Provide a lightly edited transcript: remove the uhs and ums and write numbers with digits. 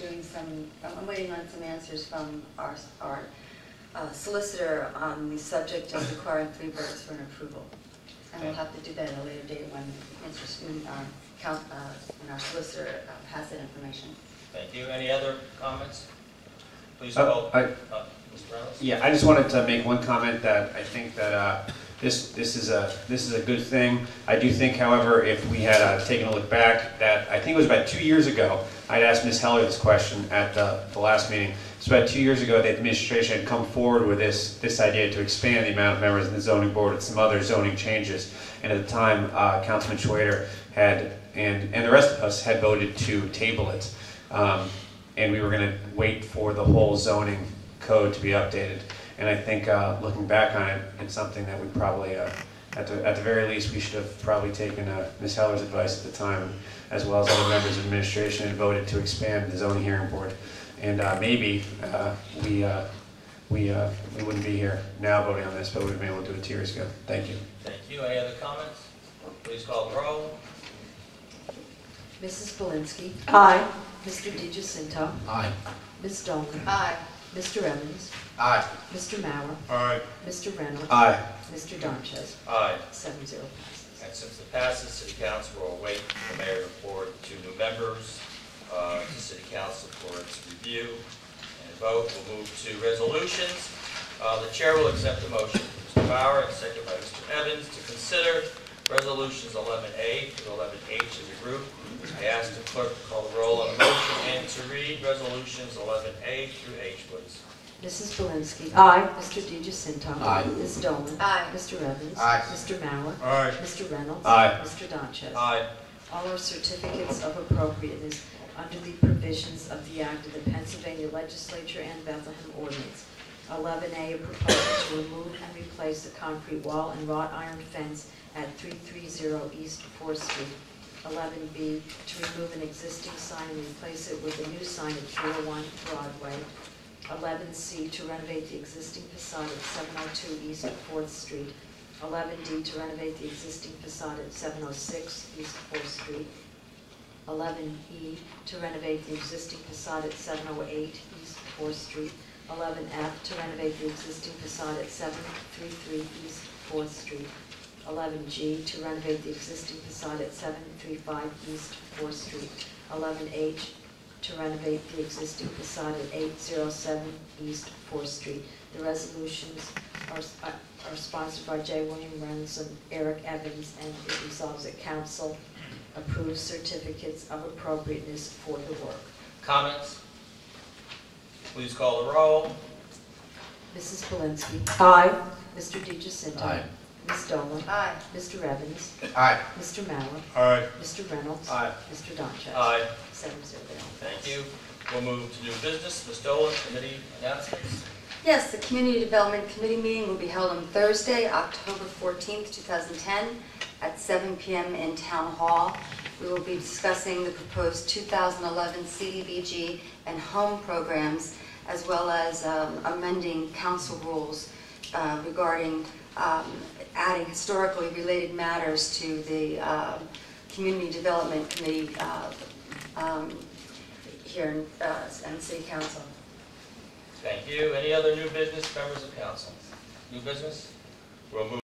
doing some, I'm waiting on some answers from our solicitor on the subject of requiring 3 votes for an approval. And we'll have to do that at a later date when our solicitor has that information. Thank you. Any other comments? Please call. Mr. Reynolds? Yeah, I just wanted to make one comment that I think that this is a good thing. I do think, however, if we had taken a look back, that I think it was about 2 years ago, I'd asked Ms. Heller this question at the last meeting. It's about 2 years ago the administration had come forward with this idea to expand the amount of members in the zoning board with some other zoning changes. And at the time, Councilman Schwader had, and the rest of us had voted to table it. And we were going to wait for the whole zoning code to be updated. And I think looking back on it, it's something that we probably, at the very least, we should have probably taken Ms. Heller's advice at the time, as well as other members of administration, and voted to expand the zoning hearing board. And maybe we wouldn't be here now voting on this, but we'd have been able to do it 2 years ago. Thank you. Thank you. Any other comments? Please call the roll. Mrs. Belinsky. Aye. Mr. DiGiacinto. Aye. Ms. Dolman. Aye. Mr. Evans. Aye. Mr. Mauer. Aye. Mr. Reynolds. Aye. Mr. Donchez. Aye. 7-0 passes. And since it passes, City Council will await the mayor report to new members to City Council for its review and vote. We'll move to resolutions. The chair will accept the motion. Mr. Bauer, and second by Mr. Evans, to consider resolutions 11A through 11H as a group. I ask the clerk to call the roll on the motion and to read resolutions 11A through H, please. Mrs. Belinsky. Aye. Mr. DiGiacinto. Aye. Ms. Dolman. Aye. Mr. Evans. Aye. Mr. Mauer. Aye. Mr. Reynolds. Aye. Mr. Donchez. Aye. All are certificates of appropriateness under the provisions of the Act of the Pennsylvania Legislature and Bethlehem Ordinance. 11A, a proposal to remove and replace the concrete wall and wrought iron fence at 330 East 4th Street. 11B, to remove an existing sign and replace it with a new sign at 301 Broadway. 11C, to renovate the existing facade at 702 East 4th Street. 11D, to renovate the existing facade at 706 East 4th Street. 11E, to renovate the existing facade at 708 East 4th Street. 11F, to renovate the existing facade at 733 East 4th Street. 11G, to renovate the existing facade at 735 East 4th Street. 11H, to renovate the existing facade at 807 East 4th Street. The resolutions are sponsored by J. William Ransom, Eric Evans, and it resolves that Council approves certificates of appropriateness for the work. Comments? Please call the roll. Mrs. Belinsky. Aye. Mr. DiGiacinto. Aye. Ms. Dolman. Aye. Mr. Evans. Aye. Mr. Mauer. Aye. Mr. Reynolds. Aye. Mr. Donchez. Aye. 7-0. Thank you. We'll move to new business. Ms. Dolan, committee announcements. Yes, the Community Development Committee meeting will be held on Thursday, October 14th, 2010 at 7 p.m. in Town Hall. We will be discussing the proposed 2011 CDBG and home programs, as well as amending council rules regarding adding historically related matters to the Community Development Committee here in City Council. Thank you. Any other new business, members of council? New business? We'll move